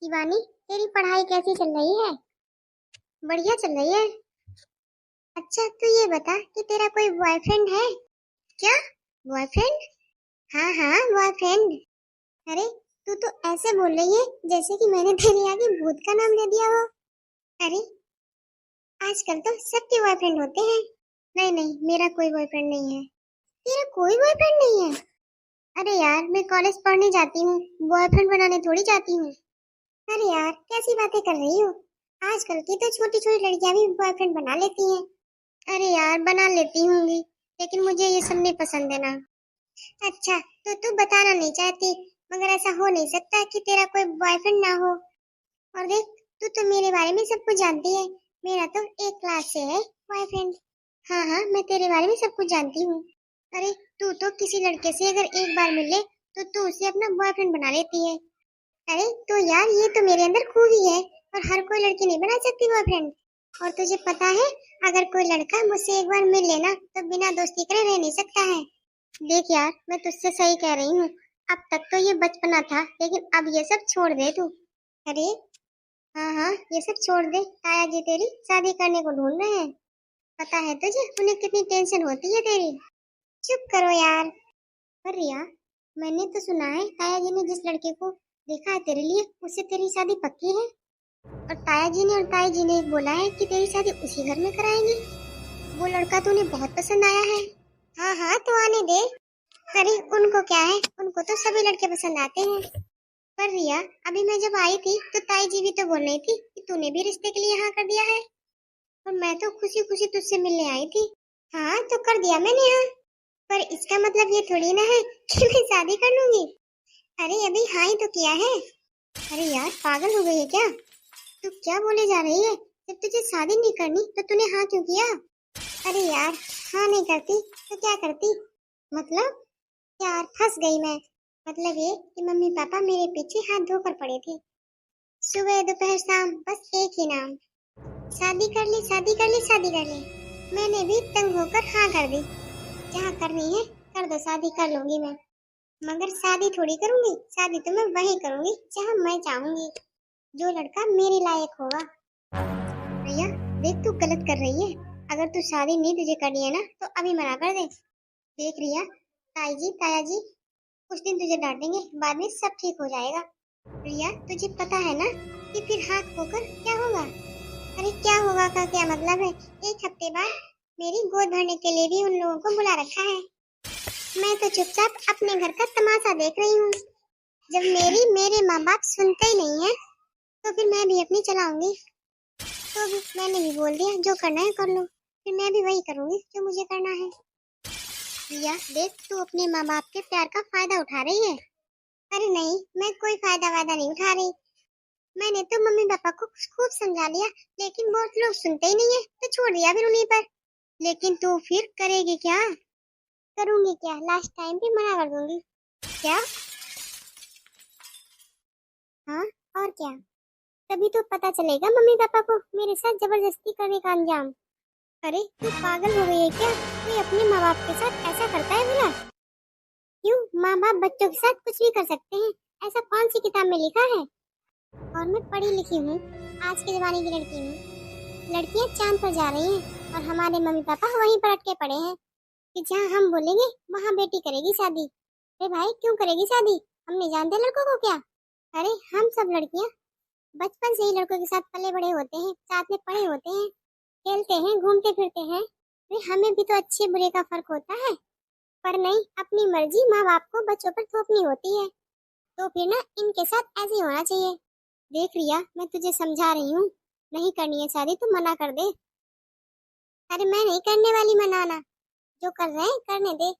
शिवानी, तेरी पढ़ाई कैसी चल रही है? बढ़िया चल रही है। अच्छा, तू ये बता कि तेरा कोई बॉयफ्रेंड है क्या? बॉयफ्रेंड? हाँ हाँ, बॉयफ्रेंड। अरे, तू तो ऐसे बोल रही है जैसे कि मैंने तेरे आगे भूत का नाम ले दिया हो। अरे, आजकल तो सबके बॉयफ्रेंड होते हैं। नहीं नहीं, मेरा कोई बॉयफ्रेंड नहीं है। तेरा कोई बॉयफ्रेंड नहीं है? अरे यार, मैं कॉलेज पढ़ने जाती हूँ, बॉयफ्रेंड बनाने थोड़ी जाती हूँ। अरे यार, कैसी बातें कर रही हो? आजकल की तो छोटी छोटी लड़कियां भी बॉयफ्रेंड बना लेती हैं। अरे यार, बना लेती होंगी, लेकिन मुझे ये सब नहीं पसंद है ना। अच्छा, तो तू बताना नहीं चाहती, मगर ऐसा हो नहीं सकता कि तेरा कोई बॉयफ्रेंड ना हो। और देख, तू तो मेरे बारे में सब कुछ जानती है। मेरा तो एक क्लास से है बॉयफ्रेंड। हाँ हाँ, मैं तेरे बारे में सब कुछ जानती हूँ। अरे, तू तो किसी लड़के से अगर एक बार मिले तो तू उसे अपना बॉयफ्रेंड बना लेती है। अरे तो यार, ये तो मेरे अंदर खूबी है, और हर कोई लड़की नहीं बना सकती बॉयफ्रेंड। और तुझे पता है, अगर कोई लड़का मुझसे एक बार मिल लेना तो बिना दोस्ती करे रह नहीं सकता है। देख यार, मैं तुझसे सही कह रही हूँ। अब तक तो ये बचपना था, लेकिन अब ये सब छोड़ दे तू। अरे हाँ हाँ, ये सब छोड़ दे। ताया जी तेरी शादी करने को ढूंढ रहे हैं। पता है तुझे उन्हें कितनी टेंशन होती है तेरी। चुप करो यार। पर रिया, मैंने तो सुना है ताया जी ने जिस लड़के को देखा है तेरे लिए, उससे तेरी शादी पक्की है। और ताया जी ने और ताई जी ने बोला है कि तेरी शादी उसी घर में कराएंगे। वो लड़का तो उन्हें बहुत पसंद आया है। हाँ हाँ, तो आने दे। अरे उनको क्या है, उनको तो सभी लड़के पसंद आते हैं। पर रिया, अभी मैं जब आई थी तो ताई जी भी तो बोल रही थी कि तूने भी रिश्ते के लिए हाँ कर दिया है। और मैं तो खुशी खुशी तुझसे मिलने आई थी। हाँ, तो कर दिया मैंने हाँ। पर इसका मतलब ये थोड़ी ना है कि मैं शादी कर लूंगी। अरे अभी हाँ ही तो किया है। अरे यार, पागल हो गई है क्या? तू क्या बोले जा रही है? जब तुझे शादी नहीं करनी तो तूने हाँ क्यों किया? अरे यार, हाँ नहीं करती तो क्या करती? मतलब? यार फंस गई मैं। मतलब ये कि मम्मी पापा मेरे पीछे हाथ धोकर पड़े थे। सुबह दोपहर शाम बस एक ही नाम, शादी कर ली शादी कर ली शादी कर ली। मैंने भी तंग होकर हाँ कर दी। जहाँ करनी है कर दो, शादी कर लूंगी मैं। मगर शादी थोड़ी करूंगी, शादी तो मैं वही करूंगी जहाँ मैं चाहूंगी, जो लड़का मेरे लायक होगा। भैया, देख तू गलत कर रही है। अगर तू शादी नहीं तुझे करनी है ना तो अभी मना कर दे। देख रिया, ताई जी ताया जी कुछ दिन तुझे डांटेंगे, बाद में सब ठीक हो जाएगा। रिया, तुझे पता है ना कि फिर हाथ खोकर क्या होगा? अरे क्या होगा का क्या मतलब है? एक हफ्ते बाद मेरी गोद भरने के लिए भी उन लोगों को बुला रखा है। मैं तो चुपचाप अपने घर का तमाशा देख रही हूँ। जब मेरे माँ बाप सुनते ही नहीं है तो फिर मैं भी अपनी चलाऊंगी। तो भी मैंने भी बोल दिया, जो करना है कर लो। फिर मैं भी वही करूंगी जो मुझे करना है। रिया देख, तू अपने माँ बाप के प्यार का फायदा उठा रही है। अरे नहीं, मैं कोई फायदा वायदा नहीं उठा रही। मैंने तो मम्मी पापा को खूब समझा लिया, लेकिन बहुत लोग सुनते ही नहीं है, तो छोड़ दिया फिर उन्हीं पर। लेकिन तू फिर करेगी क्या? करूंगी क्या, लास्ट टाइम भी मना कर दूंगी। क्या? हाँ, और क्या? तभी तो पता चलेगा मम्मी पापा को मेरे साथ जबरदस्ती करने का अंजाम। अरे तू पागल हो गई है क्या? कोई अपने माँ बाप के साथ ऐसा करता है भला? क्यों, माँ बाप बच्चों के साथ कुछ भी कर सकते हैं, ऐसा कौन सी किताब में लिखा है? और मैं पढ़ी लिखी हूँ, आज के जमाने की लड़की हूँ। लड़कियाँ चांद पर जा रही हैं और हमारे मम्मी पापा वहीं पर अटके पड़े हैं कि जहाँ हम बोलेंगे वहाँ बेटी करेगी शादी। अरे भाई, क्यों करेगी शादी? हम नहीं जानते लड़कों को क्या? अरे हम सब लड़कियाँ बचपन से ही लड़कों के साथ पले बड़े होते हैं, साथ में पढ़े होते हैं, खेलते हैं, घूमते फिरते हैं। अरे हमें भी तो अच्छे बुरे का फर्क होता है। पर नहीं, अपनी मर्जी माँ बाप को बच्चों पर थोपनी होती है। तो फिर ना इनके साथ ऐसे ही होना चाहिए। देख रिया, मैं तुझे समझा रही हूँ, नहीं करनी है शादी तो मना कर दे। अरे मैं नहीं करने वाली मनाना, जो कर रहे हैं करने दे।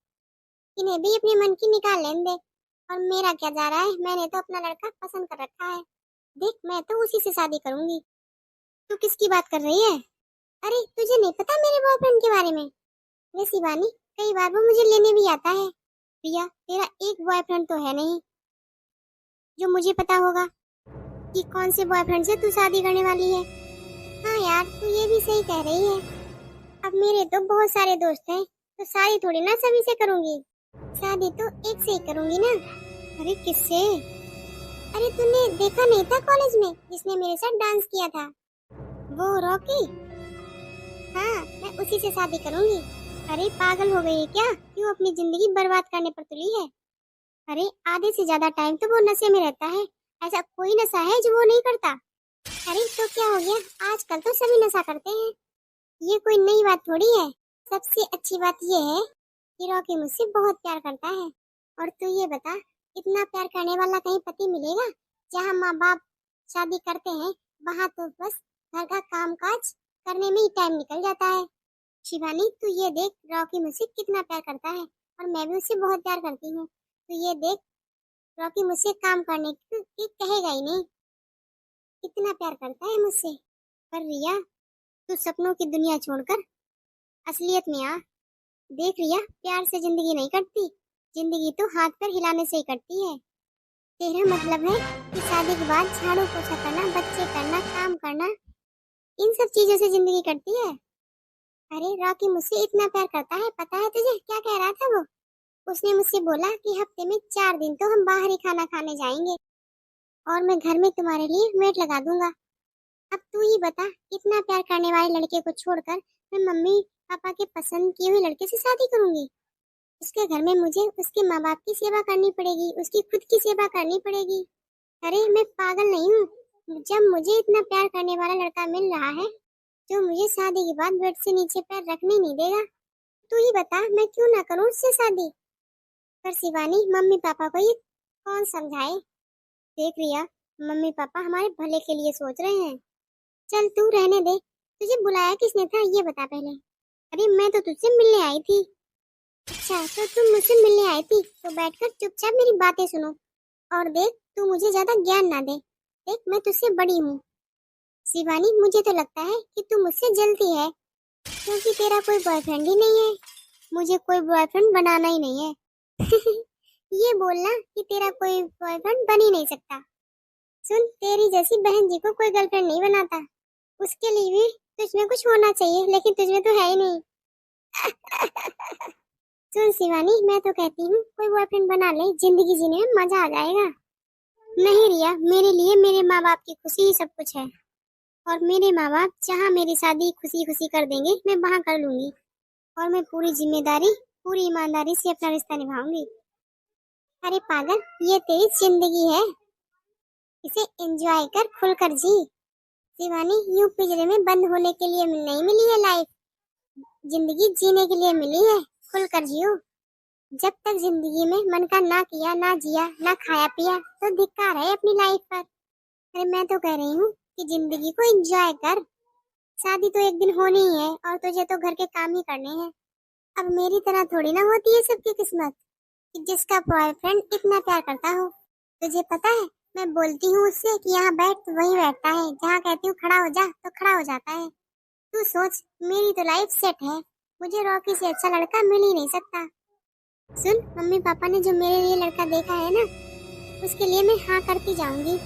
इन्हें भी अपने मन की निकाल लेने दे। और मेरा क्या जा रहा है, मैंने तो अपना लड़का पसंद कर रखा है। देख, मैं तो उसी से शादी करूंगी। तू किसकी बात कर रही है? अरे तुझे नहीं पता मेरे बॉयफ्रेंड के बारे में? वे शिवानी, कई बार वो मुझे लेने भी आता है। प्रिया, तेरा एक बॉयफ्रेंड तो है नहीं जो मुझे पता होगा कि कौन से बॉयफ्रेंड से तू शादी करने वाली है। हाँ यार, तू ये भी सही कह रही है। अब मेरे तो बहुत सारे दोस्त हैं, तो शादी थोड़ी ना सभी से करूंगी। शादी तो एक से ही करूंगी ना। अरे किससे? अरे तूने देखा नहीं था कॉलेज में जिसने मेरे साथ डांस किया था, वो रॉकी? हाँ, मैं उसी से शादी करूंगी। अरे पागल हो गई है क्या? क्यों अपनी जिंदगी बर्बाद करने पर तुली है? अरे आधे से ज्यादा टाइम तो वो नशे में रहता है। ऐसा कोई नशा है जो वो नहीं करता? अरे तो क्या हो गया, आजकल तो सभी नशा करते हैं, ये कोई नई बात थोड़ी है। सबसे अच्छी बात ये है कि रॉकी मुझसे बहुत प्यार करता है। और तू ये बता, इतना प्यार करने वाला कहीं पति मिलेगा? जहाँ माँ बाप शादी करते हैं वहाँ तो बस घर का काम काज करने में ही टाइम निकल जाता है। शिवानी तू ये देख, रॉकी मुझसे कितना प्यार करता है और मैं भी उससे बहुत प्यार करती हूँ। तो ये देख, रॉकी मुझसे काम करने की कहेगा ही नहीं, इतना प्यार करता है मुझसे। पर रिया, तू सपनों की दुनिया छोड़कर असलियत में आ। देख रिया, प्यार से जिंदगी नहीं कटती, जिंदगी तो हाथ पैर हिलाने से ही कटती है। तेरा मतलब है कि शादी के बाद झाड़ू पोछा करना, बच्चे करना, काम करना, इन सब चीजों से जिंदगी कटती है? अरे रॉकी मुझसे इतना प्यार करता है, पता है तुझे क्या कह रहा था वो? उसने मुझसे बोला कि हफ्ते में 4 दिन तो हम बाहर ही खाना खाने जाएंगे और मैं घर में तुम्हारे लिए वेट लगा दूंगा। अब तू ही बता, इतना प्यार करने वाले लड़के को छोड़कर मैं मम्मी पापा के पसंद किए हुए लड़के से शादी करूंगी? उसके घर में मुझे उसके माँ बाप की सेवा करनी पड़ेगी, उसकी खुद की सेवा करनी पड़ेगी। अरे मैं पागल नहीं हूँ। जब मुझे इतना प्यार करने वाला लड़का मिल रहा है जो मुझे शादी के बाद बेड से नीचे पैर रखने नहीं देगा, तू ही बता मैं क्यों ना करूँ उससे शादी? पर शिवानी, मम्मी पापा को ये कौन समझाए? देख रिया, मम्मी पापा हमारे भले के लिए सोच रहे हैं। चल तू रहने दे, तुझे बुलाया किसने था ये बता पहले। अरे मैं तो तुझसे मिलने आई थी। अच्छा तो तुम मुझसे मिलने आई थी, तो बैठकर चुपचाप मेरी बातें सुनो। और देख, तू मुझे ज्यादा ज्ञान ना दे। देख मैं तुझसे बड़ी हूँ। शिवानी, मुझे तो लगता है कि तू मुझसे जलती है, क्योंकि तेरा कोई बॉयफ्रेंड ही नहीं है। मुझे कोई बॉयफ्रेंड बनाना ही नहीं है। ये बोलना कि तेरा कोई बॉयफ्रेंड बन ही नहीं सकता। सुन, तेरी जैसी बहन जी को कोई गर्लफ्रेंड नहीं बनाता, उसके लिए भी तुझमें कुछ होना चाहिए, लेकिन तुझमें तो है ही नहीं। सुन शिवानी, मैं तो कहती हूँ कोई बॉयफ्रेंड बना ले, जिंदगी जीने में मजा आ जाएगा। नहीं रिया, मेरे लिए मेरे माँ बाप की खुशी ही सब कुछ है, और मेरे माँ बाप जहाँ मेरी शादी खुशी खुशी कर देंगे मैं वहाँ कर लूंगी, और मैं पूरी जिम्मेदारी पूरी ईमानदारी से अपना रिश्ता निभाऊंगी। अरे पागल, ये तेरी जिंदगी है, इसे एंजॉय कर, खुलकर जी। शिवानी, यूं पिंजरे में बंद होने के लिए नहीं मिली है लाइफ, जिंदगी जीने के लिए मिली है, खुलकर जियो। जब तक जिंदगी में मन का ना किया, ना जिया, ना खाया पिया, तो धिक्कार है अपनी लाइफ पर। अरे मैं तो कह रही हूँ कि जिंदगी को एंजॉय कर। शादी तो एक दिन होनी ही है और तुझे तो घर के काम ही करने हैं। अब मेरी तरह थोड़ी ना होती है सबकी किस्मत कि जिसका बॉयफ्रेंड इतना प्यार करता हो। तुझे पता है, मैं बोलती हूँ उससे कि यहाँ बैठ तो वही बैठता है, जहाँ कहती हूँ खड़ा हो जा तो खड़ा हो जाता है। तू सोच, मेरी तो लाइफ सेट है, मुझे रॉकी से अच्छा लड़का मिल ही नहीं सकता। सुन, मम्मी पापा ने जो मेरे लिए लड़का देखा है ना, उसके लिए मैं हाँ करती जाऊंगी।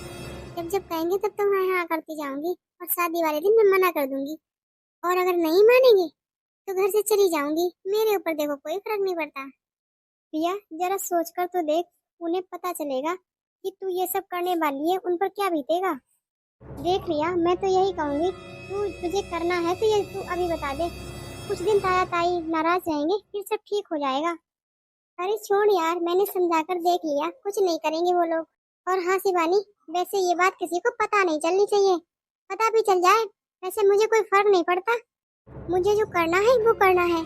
जब जब कहेंगे तब तो मैं हाँ करती जाऊंगी, और शादी वाले दिन मैं मना कर दूंगी, और अगर नहीं मानेंगे तो घर से चली जाऊंगी। मेरे ऊपर देखो कोई फर्क नहीं पड़ता। प्रिया, जरा सोच कर तो देख, उन्हें पता चलेगा कि तू ये सब करने वाली है, उन पर क्या बीतेगा। देख रिया, मैं तो यही कहूंगी, तुझे करना है तो ये तू अभी बता दे। कुछ दिन ताया ताई नाराज रहेंगे, फिर सब ठीक हो जाएगा। अरे छोड़ यार, मैंने समझा कर देख लिया, कुछ नहीं करेंगे वो लोग। और हाँ शिवानी, वैसे ये बात किसी को पता नहीं चलनी चाहिए, पता भी चल जाए वैसे मुझे कोई फर्क नहीं पड़ता, मुझे जो करना है वो करना है।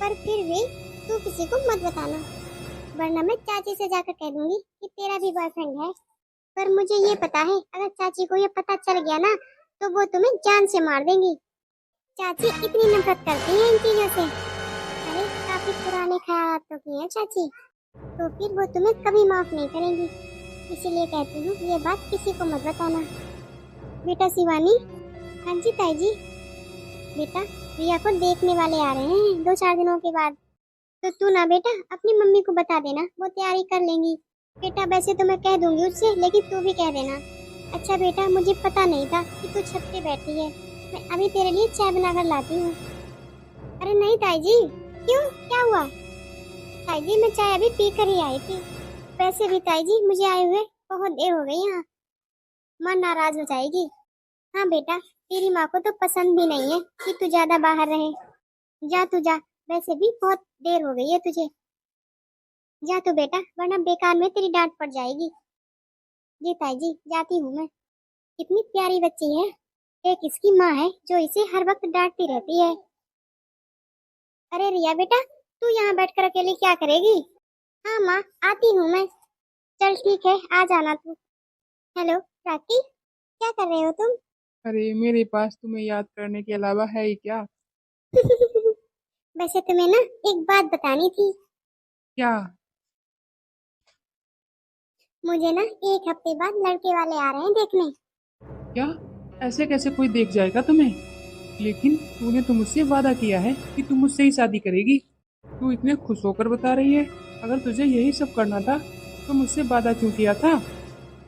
पर फिर भी तू किसी को मत बताना, वरना मैं चाची से जाकर कह दूंगी कि तेरा भी बॉयफ्रेंड है। पर मुझे ये पता है, अगर चाची को ये पता चल गया ना तो वो तुम्हें जान से मार देंगी। चाची इतनी नफरत करती है इन चीजों से। अरे काफी पुराने ख्यालातों की है चाची, तो फिर वो तुम्हें कभी माफ नहीं करेंगी। इसीलिए कहती हूँ ये बात किसी को मत बताना। बेटा शिवानी। हाँ जी ताई जी। बेटा, रिया को देखने वाले आ रहे हैं 2-4 दिनों के बाद, तो तू ना बेटा अपनी मम्मी को बता देना, वो तैयारी कर लेंगी। बेटा वैसे तो मैं कह दूंगी उससे, लेकिन तू भी कह देना। अच्छा बेटा, मुझे पता नहीं था कि तू छत पे बैठी है, मैं अभी तेरे लिए चाय बनाकर लाती हूँ। अरे नहीं ताई जी। क्यों, क्या हुआ? ताई जी मैं चाय अभी पी कर ही आई थी। वैसे भी ताई जी मुझे आए हुए बहुत देर हो गई यहाँ, माँ नाराज हो जाएगी। हाँ बेटा, तेरी माँ को तो पसंद भी नहीं है कि तू ज्यादा बाहर रहे। जा तू जा, वैसे भी बहुत देर हो गई है तुझे। जा तू बेटा, वरना बेकार में तेरी डांट पड़ जाएगी। जी ताई जी, जाती हूँ मैं। कितनी प्यारी बच्ची है। एक इसकी माँ है जो इसे हर वक्त डांटती रहती है। अरे रिया बेटा, तू यहाँ बैठकर अकेले क्या करेगी? हाँ माँ, आती हूँ मैं। चल ठीक है, आ जाना तू। हेलो राकी, क्या कर रहे हो तुम? अरे मेरे पास तुम्हें याद करने के अलावा है ही क्या। वैसे तुम्हें ना एक बात बतानी थी। क्या? मुझे ना एक हफ्ते बाद लड़के वाले आ रहे हैं देखने। क्या? ऐसे कैसे कोई देख जाएगा तुम्हें? लेकिन तूने तो मुझसे वादा किया है कि तू मुझसे ही शादी करेगी। तू इतने खुश होकर बता रही है। अगर तुझे यही सब करना था तो मुझसे वादा क्यों किया था?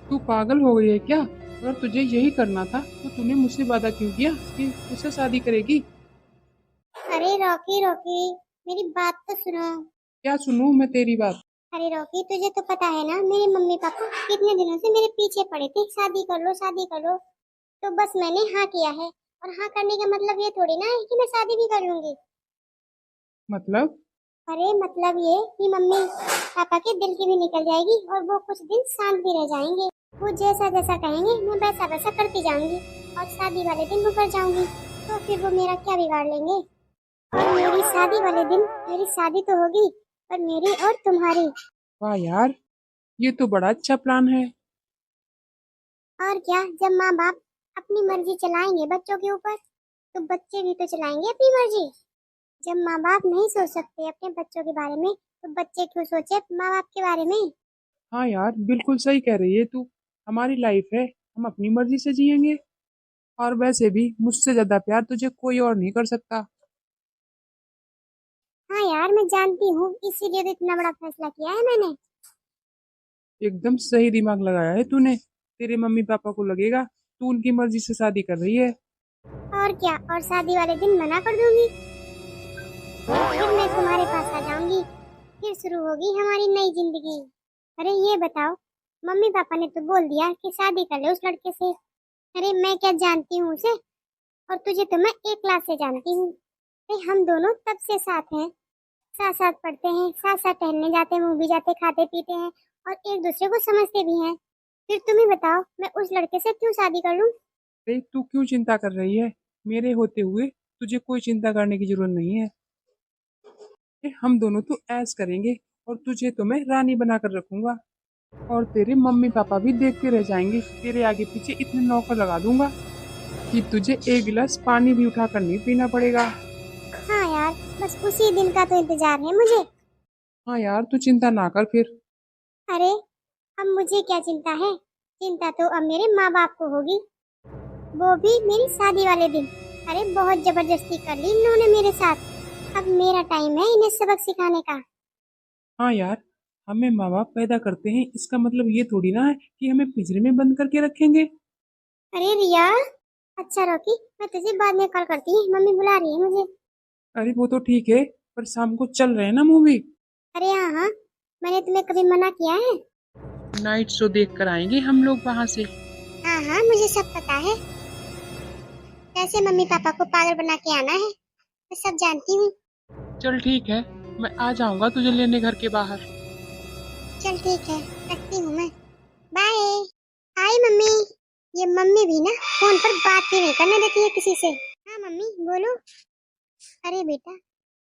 तू पागल हो गई है क्या? अगर तुझे यही करना था तो तूने मुझसे वादा क्यों किया कि मुझसे शादी करेगी? अरे रॉकी रॉकी, मेरी बात तो सुनो। क्या सुनूं मैं तेरी बात? अरे रॉकी, तुझे तो पता है ना, मेरे मम्मी पापा कितने दिनों से मेरे पीछे पड़े थे, शादी कर लो शादी कर लो। तो बस मैंने हाँ किया है, और हाँ करने का मतलब ये थोड़ी ना है कि मैं शादी भी कर लूंगी। मतलब? अरे मतलब ये कि मम्मी पापा के दिल की भी निकल जाएगी और वो कुछ दिन शांत भी रह जाएंगे। वो जैसा जैसा कहेंगे मैं वैसा वैसा करती जाऊंगी, और शादी वाले दिन मुकर जाऊंगी। तो फिर वो मेरा क्या बिगाड़ लेंगे? और मेरी शादी वाले दिन मेरी शादी तो होगी, पर मेरी और तुम्हारी। वाह यार, ये तो बड़ा अच्छा प्लान है। और क्या, जब माँ बाप अपनी मर्जी चलाएंगे बच्चों के ऊपर, तो बच्चे भी तो चलाएंगे अपनी मर्जी। जब माँ बाप नहीं सोच सकते अपने बच्चों के बारे में, तो बच्चे क्यों सोचे माँ बाप के बारे में? हाँ यार, बिल्कुल सही कह रही है तू। हमारी लाइफ है, हम अपनी मर्जी से जिएंगे। और वैसे भी मुझसे ज्यादा प्यार तुझे कोई और नहीं कर सकता। हाँ यार, मैं जानती हूँ, इसीलिए तो इतना बड़ा फैसला किया है मैंने। एकदम सही दिमाग लगाया है तूने। तेरे मम्मी पापा को लगेगा तू उनकी मर्जी से शादी कर रही है। और क्या, और शादी वाले दिन मना कर दूंगी, फिर मैं तुम्हारे पास आ जाऊंगी। फिर शुरू होगी हमारी नई जिंदगी। अरे ये बताओ, मम्मी पापा ने तो बोल दिया कि शादी कर ले उस लड़के से। अरे मैं क्या जानती हूँ उसे, और तुझे तो मैं एक क्लास से जानती हूँ। अरे हम दोनों तब से साथ हैं, साथ साथ पढ़ते हैं, साथ साथ टहलने जाते हैं, मूवी जाते, खाते पीते हैं, और एक दूसरे को समझते भी हैं। फिर तुम ही बताओ, मैं उस लड़के से क्यों शादी कर लूं? अरे तू क्यों चिंता कर रही है? मेरे होते हुए तुझे कोई चिंता करने की जरूरत नहीं है। हम दोनों तो ऐश करेंगे, और तुझे तो मैं रानी बनाकर रखूंगा। और तेरे मम्मी पापा भी देखते रह जाएंगे। तेरे आगे पीछे इतने नौकर लगा दूंगा कि तुझे एक गिलास पानी भी उठाकर नहीं पीना पड़ेगा। हाँ यार, बस उसी दिन का तो इंतजार है मुझे। हाँ यार, तू चिंता ना कर फिर। अरे अब मुझे क्या चिंता है? चिंता तो अब मेरे माँ बाप को होगी, वो भी मेरी शादी वाले दिन। अरे बहुत जबरदस्ती कर ली इन्होंने मेरे साथ। अब मेरा टाइम है इन्हें सबक सिखाने का। हाँ यार, हमें माँ बाप पैदा करते हैं इसका मतलब ये थोड़ी ना है कि हमें पिंजरे में बंद करके रखेंगे। अरे रिया, अच्छा रॉकी, मैं तुझे बाद में कॉल करती हूँ, मम्मी बुला रही है मुझे। अरे वो तो ठीक है, पर शाम को चल रहे हैं ना मूवी। अरे हाँ हाँ, मैंने तुम्हें कभी मना किया है? नाइट शो देख कर आएंगे हम लोग वहां से। हाँ हाँ, मुझे सब पता है, कैसे मम्मी पापा को पागल बना के आना है, मैं सब जानती हूँ। चल ठीक है, मैं आ जाऊंगा तुझे लेने घर के बाहर। चल ठीक है, रखती हूँ मैं। बाय। हाय मम्मी। ये मम्मी भी ना फोन पर बात भी नहीं करने देती है किसी से। हाँ मम्मी बोलो। अरे बेटा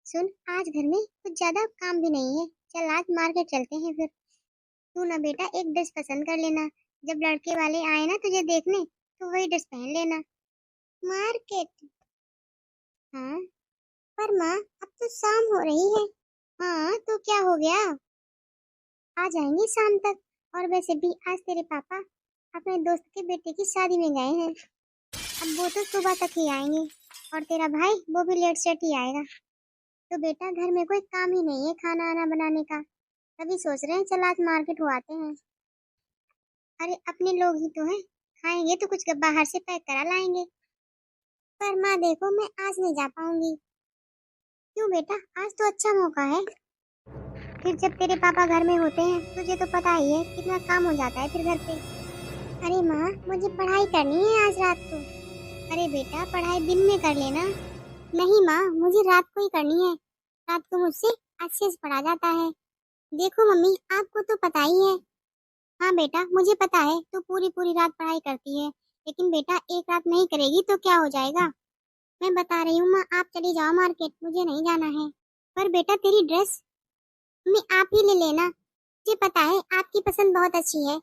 सुन, आज घर में कुछ ज्यादा काम भी नहीं है, चल आज मार्केट चलते हैं फिर। तू ना बेटा एक ड्रेस पसंद कर लेना, जब लड़के वाले आए ना तुझे देखने, तो वही ड्रेस पहन लेना। मार्केट? हाँ, पर माँ अब तो शाम हो रही है। हाँ तो क्या हो गया, आ जाएंगे शाम तक। और वैसे भी आज तेरे पापा अपने दोस्त के बेटे की शादी में गए हैं, अब वो तो सुबह तक ही आएंगे। और तेरा भाई वो भी लेट सेट ही आएगा। तो बेटा घर में कोई काम ही नहीं है खाना आना बनाने का, तभी सोच रहे हैं चल आज मार्केट हो आते हैं। अरे अपने लोग ही तो हैं, खाएंगे तो कुछ बाहर से पैक करा लाएंगे। पर माँ देखो, मैं आज नहीं जा पाऊंगी। क्यों बेटा, आज तो अच्छा मौका है। फिर जब तेरे पापा घर में होते हैं तुझे तो पता ही है कितना काम हो जाता है फिर घर पे। अरे माँ, मुझे पढ़ाई करनी है आज रात को। अरे बेटा, पढ़ाई दिन में कर लेना। नहीं माँ, मुझे रात को ही करनी है। रात को मुझसे अच्छे से पढ़ा जाता है। देखो मम्मी, आपको तो पता ही है। हाँ बेटा, मुझे पता है तू पूरी पूरी रात पढ़ाई करती है, लेकिन बेटा एक रात नहीं करेगी तो क्या हो जाएगा। मैं बता रही हूँ माँ, आप चली जाओ मार्केट, मुझे नहीं जाना है। पर बेटा तेरी ड्रेस मम्मी आप ही ले लेना। मुझे पता है आपकी पसंद बहुत अच्छी है।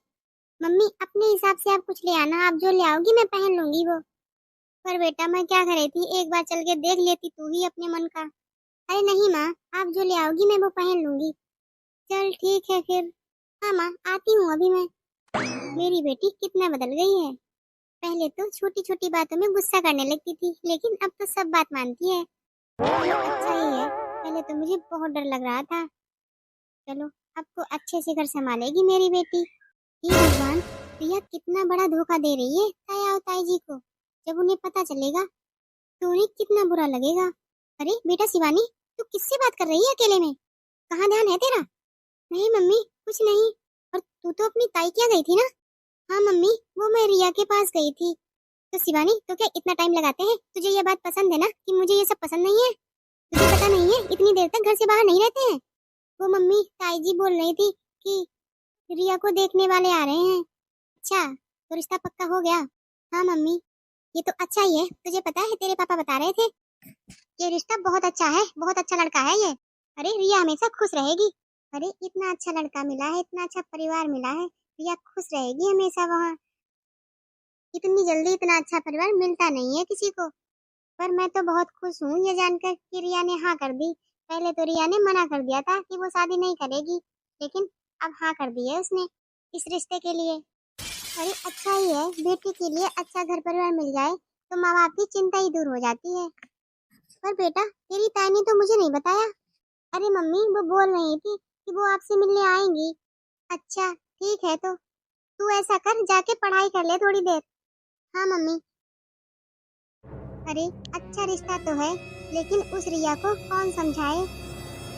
मम्मी अपने हिसाब से आप कुछ ले आना, आप जो ले आओगी मैं पहन लूंगी वो। पर बेटा मैं क्या कर रही थी, एक बार चल के देख लेती तू ही अपने मन का। अरे नहीं माँ, आप जो ले आओगी मैं वो पहन लूंगी। चल ठीक है फिर। हाँ माँ, आती हूँ अभी मैं। मेरी बेटी कितना बदल गई है। पहले तो छोटी छोटी बातों में गुस्सा करने लगती थी, लेकिन अब तो सब बात मानती है। चलो अच्छा ही है, पहले तो मुझे बहुत डर लग रहा था। चलो अब तो अच्छे से घर संभालेगी मेरी बेटी। हे भगवान, प्रिया कितना बड़ा धोखा दे रही है ताया और ताई जी को। जब उन्हें पता चलेगा तो उन्हें कितना बुरा लगेगा। अरे बेटा शिवानी, तू किससे बात कर रही है अकेले में? कहाँ ध्यान है तेरा? नहीं मम्मी, कुछ नहीं। और तू तो अपनी ताई क्या गई थी ना? हाँ मम्मी, वो मैं रिया के पास गई थी। तो शिवानी, तो क्या इतना टाइम लगाते हैं? तुझे ये बात पसंद है ना कि मुझे ये सब पसंद नहीं है? तुझे पता नहीं है इतनी देर तक घर से बाहर नहीं रहते हैं। वो मम्मी, ताई जी बोल रही थी कि रिया को देखने वाले आ रहे हैं। अच्छा, तो रिश्ता पक्का हो गया? हाँ मम्मी, ये तो अच्छा ही है। तुझे पता है तेरे पापा बता रहे थे ये रिश्ता बहुत अच्छा है, बहुत अच्छा लड़का है ये। अरे रिया हमेशा खुश रहेगी। अरे इतना अच्छा लड़का मिला है, इतना अच्छा परिवार मिला है, रिया खुश रहेगी हमेशा वहाँ। इतनी जल्दी इतना अच्छा परिवार मिलता नहीं है किसी को। पर मैं तो बहुत खुश हूँ ये जानकर कि रिया ने हाँ कर दी। पहले तो रिया ने मना कर दिया था कि वो शादी नहीं करेगी, लेकिन अब हाँ कर दी है उसने इस रिश्ते के लिए। अरे अच्छा ही है, बेटी के लिए अच्छा घर परिवार मिल जाए तो माँ बाप की चिंता ही दूर हो जाती है। पर बेटा तेरी ताई ने तो मुझे नहीं बताया। अरे मम्मी, वो बोल रही थी कि वो आपसे मिलने आएंगी। अच्छा ठीक है, तो तू ऐसा कर, जाके पढ़ाई कर ले थोड़ी देर। हाँ मम्मी। अरे अच्छा रिश्ता तो है, लेकिन उस रिया को कौन समझाए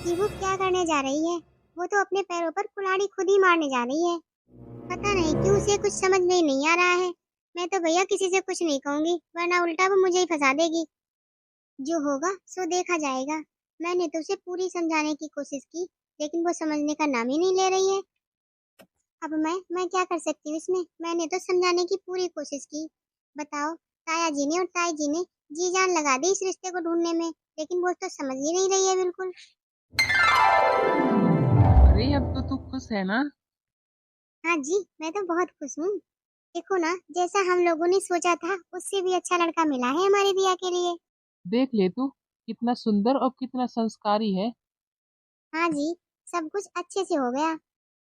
कि वो क्या करने जा रही है। वो तो अपने पैरों पर कुल्हाड़ी खुद ही मारने जा रही है। पता नहीं क्यों उसे कुछ समझ में ही नहीं आ रहा है। मैं तो भैया किसी से कुछ नहीं कहूंगी, वरना उल्टा वो मुझे ही फंसा देगी। जो होगा सो देखा जाएगा। मैंने तो उसे पूरी समझाने की कोशिश की, लेकिन वो समझने का नाम ही नहीं ले रही है। अब मैं क्या कर सकती हूँ इसमें? मैंने तो समझाने की पूरी कोशिश की। बताओ, ताया जी ने और ताई जी ने जी जान लगा दी इस रिश्ते को ढूंढने में, लेकिन वो तो समझ ही नहीं रही है बिल्कुल। अरे अब तो तू खुश है ना? हाँ जी, मैं तो बहुत खुश हूँ। देखो ना, जैसा हम लोगों ने सोचा था उससे भी अच्छा लड़का मिला है हमारे रिया के लिए। देख ले तू, कितना सुंदर और कितना संस्कारी है। हाँ जी, सब कुछ अच्छे से हो गया।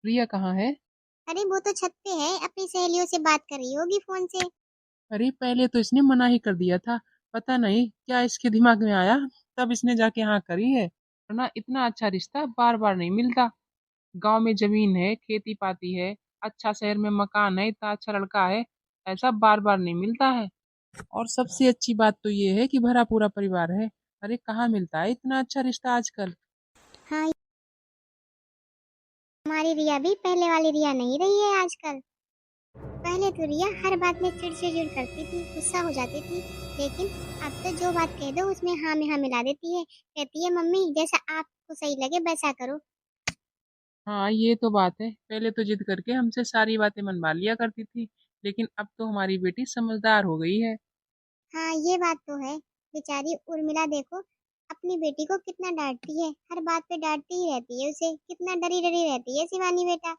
प्रिया कहाँ है? अरे वो तो छत पे है, अपनी सहेलियों से बात कर रही होगी फोन से। अरे पहले तो इसने मना ही कर दिया था। पता नहीं क्या इसके दिमाग में आया, तब इसने जाके हाँ करी है, वरना इतना अच्छा रिश्ता बार बार नहीं मिलता। गांव में जमीन है, खेती पाती है, अच्छा शहर में मकान है, इतना अच्छा लड़का है, ऐसा बार बार नहीं मिलता है। और सबसे अच्छी बात तो ये है कि भरा पूरा परिवार है। अरे कहाँ मिलता है इतना अच्छा रिश्ता आजकल। हाँ, हमारी रिया भी पहले वाली रिया नहीं रही है आजकल। पहले तो रिया हर बात में चिड़चिड़ करती थी, गुस्सा हो जाती थी, लेकिन अब तो जो बात कह दो उसमें हाँ में हाँ मिला देती है। कहती है मम्मी जैसा आपको सही लगे वैसा करो। हाँ ये तो बात है, पहले तो जिद करके हमसे सारी बातें मनवा लिया करती थी, लेकिन अब तो हमारी बेटी समझदार हो गई है। हाँ ये बात तो है। बेचारी उर्मिला देखो, अपनी बेटी को कितना डांटती है, हर बात पे डांटती ही रहती है उसे, कितना डरी डरी रहती है शिवानी बेटा।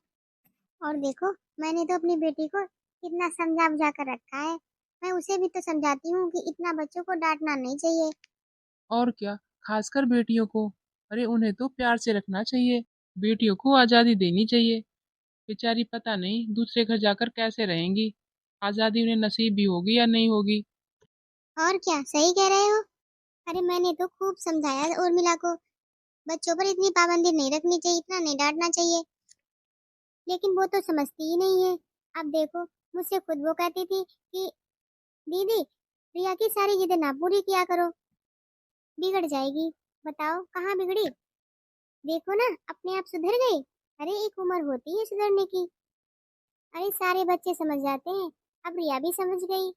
और देखो, मैंने तो अपनी बेटी को कितना समझा बुझा कर रखा है। मैं उसे भी तो समझाती हूँ कि इतना बच्चों को डांटना नहीं चाहिए। और क्या, खासकर बेटियों को। अरे उन्हें तो प्यार से रखना चाहिए, बेटियों को आज़ादी देनी चाहिए। बेचारी पता नहीं दूसरे घर जाकर कैसे रहेंगी, आज़ादी उन्हें नसीब भी होगी या नहीं होगी। और क्या, सही कह रहे हो। अरे मैंने तो खूब समझाया उर्मिला को, बच्चों पर इतनी पाबंदी नहीं रखनी चाहिए, इतना नहीं डांटना चाहिए, लेकिन वो तो समझती ही नहीं है। अब देखो, मुझसे खुद वो कहती थी कि दीदी रिया की सारी जिदें ना पूरी किया करो, बिगड़ जाएगी। बताओ कहाँ बिगड़ी। देखो ना, अपने आप सुधर गई। अरे एक उम्र होती है सुधरने की। अरे सारे बच्चे समझ जाते हैं, अब रिया भी समझ गई।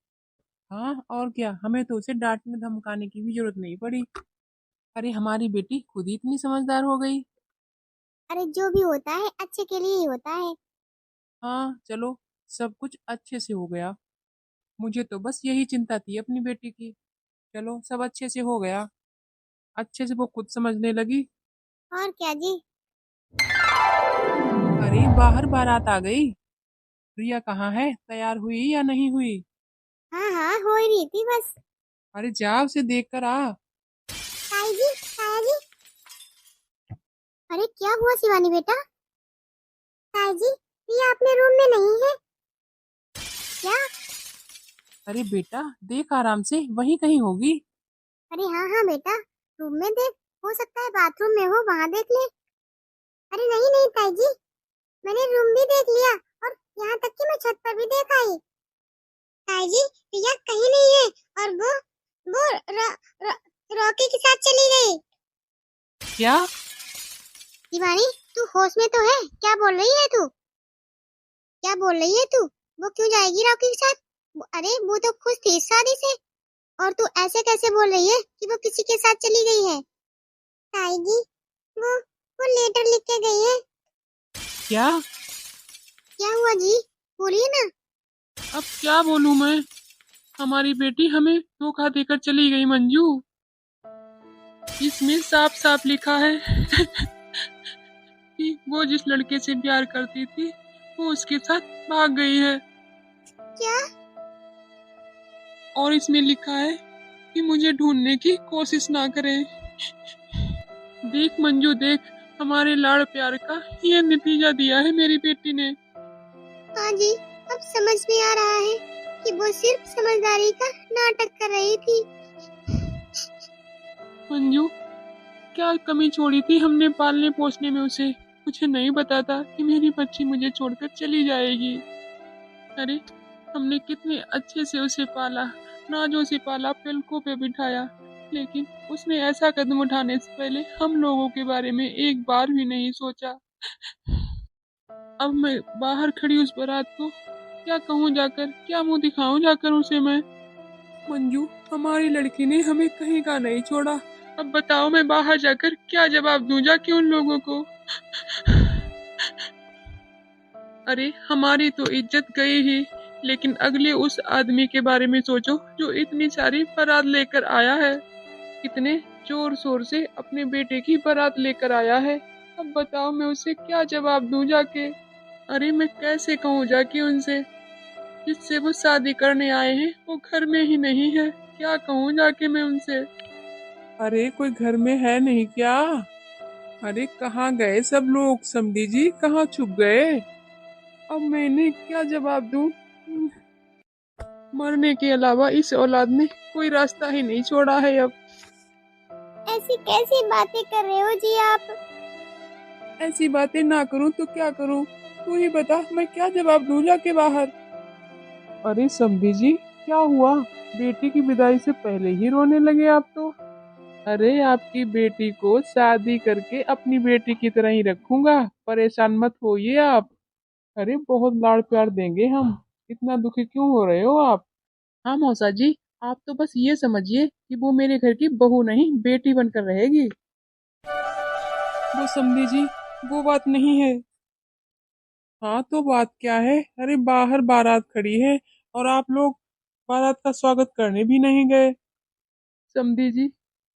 हाँ और क्या, हमें तो उसे डांटने धमकाने की भी जरूरत नहीं पड़ी। अरे हमारी बेटी खुद ही इतनी समझदार हो गई। अरे जो भी होता है अच्छे के लिए ही होता है। हाँ चलो, सब कुछ अच्छे से हो गया। मुझे तो बस यही चिंता थी अपनी बेटी की। चलो सब अच्छे से हो गया। अच्छे से वो खुद समझने लगी। और क्या जी। अरे बाहर बारात आ गई। रिया कहाँ है, तैयार हुई या नहीं हुई? हाँ हाँ, हो ही रही थी बस। अरे जा उसे देख कर आ। ताई जी, ताया जी। अरे क्या हुआ शिवानी बेटा? ताई जी, ये अपने रूम में नहीं है क्या? अरे बेटा देख आराम से, वहीं कहीं होगी। अरे हाँ हाँ बेटा, रूम में देख। हो सकता है बाथरूम में हो, वहां देख ले। अरे नहीं नहीं ताई जी, मैंने रूम भी देख लिया और यहाँ तक कि मैं छत पर भी देख आई। ताई जी, रिया कहीं नहीं है। और वो रॉकी के साथ चली गई। क्या? शिवानी, तू होश में तो है? क्या बोल रही है तू? क्या बोल रही है तू? वो क्यों जाएगी रॉकी के साथ? अरे वो तो खुश थी इस शादी से। और तू ऐसे कैसे बोल रही है कि वो किसी के साथ चली गई है? ताई जी, वो वो लेटर लिख के गई है। क्या? क्या हुआ जी? बोलिए ना। अब क्या बोलूं मैं? हमारी बेटी हमें धोखा देकर चली गई मंजू। इसमें साफ साफ लिखा है कि वो जिस लड़के से प्यार करती थी वो उसके साथ भाग गई है। क्या? और इसमें लिखा है कि मुझे ढूंढने की कोशिश ना करें। देख मंजू देख, हमारे लाड़ प्यार का ये नतीजा दिया है मेरी बेटी ने। हाँ जी, अब समझ में आ रहा है कि वो सिर्फ समझदारी का नाटक कर रही थी। मंजू, क्या कमी छोड़ी थी हमने पालने पोसने में उसे? मुझे नहीं पता था कि मेरी बच्ची मुझे छोड़कर चली जाएगी। अरे हमने कितने अच्छे से उसे पाला, नाजों से पाला, पलकों पे बिठाया, लेकिन उसने ऐसा कदम उठाने से पहले हम लोगों के बारे में एक बार भी नहीं सोचा। अब मैं बाहर खड़ी उस बारात को क्या कहूँ जाकर, क्या मुंह दिखाऊं जाकर उसे मैं? मंजू, हमारी लड़की ने हमें कहीं का नहीं छोड़ा। अब बताओ मैं बाहर जाकर क्या जवाब दूं जाके उन लोगों को? अरे हमारी तो इज्जत गई ही, लेकिन अगले उस आदमी के बारे में सोचो जो इतनी सारी बारात लेकर आया है। कितने जोर शोर से अपने बेटे की बारात लेकर आया है। अब बताओ मैं उसे क्या जवाब दूं जाके? अरे मैं कैसे कहूँ जाके उनसे, जिससे वो शादी करने आए हैं वो घर में ही नहीं है। क्या कहूँ जाके मैं उनसे? अरे कोई घर में है नहीं क्या? अरे कहाँ गए सब लोग, समधी जी कहाँ छुप गए? अब मैं इन्हें क्या जवाब दूं? मरने के अलावा इस औलाद ने कोई रास्ता ही नहीं छोड़ा है अब। ऐसी कैसी बातें कर रहे हो जी आप? ऐसी बातें ना करूं तो क्या करूं? तू ही बता, मैं क्या जवाब दूं जाके बाहर? अरे समधी जी, क्या हुआ? बेटी की विदाई से पहले ही रोने लगे आप तो। अरे आपकी बेटी को शादी करके अपनी बेटी की तरह ही रखूंगा, परेशान मत होइए आप। अरे बहुत लाड़ प्यार देंगे हम। इतना दुखी क्यों हो रहे हो आप? हाँ मौसा जी, आप तो बस ये समझिए कि वो मेरे घर की बहू नहीं बेटी बनकर रहेगी। वो समझी जी, वो बात नहीं है। हाँ तो बात क्या है? अरे बाहर बारात खड़ी है और आप लोग बारात का स्वागत करने भी नहीं गए। समधी जी,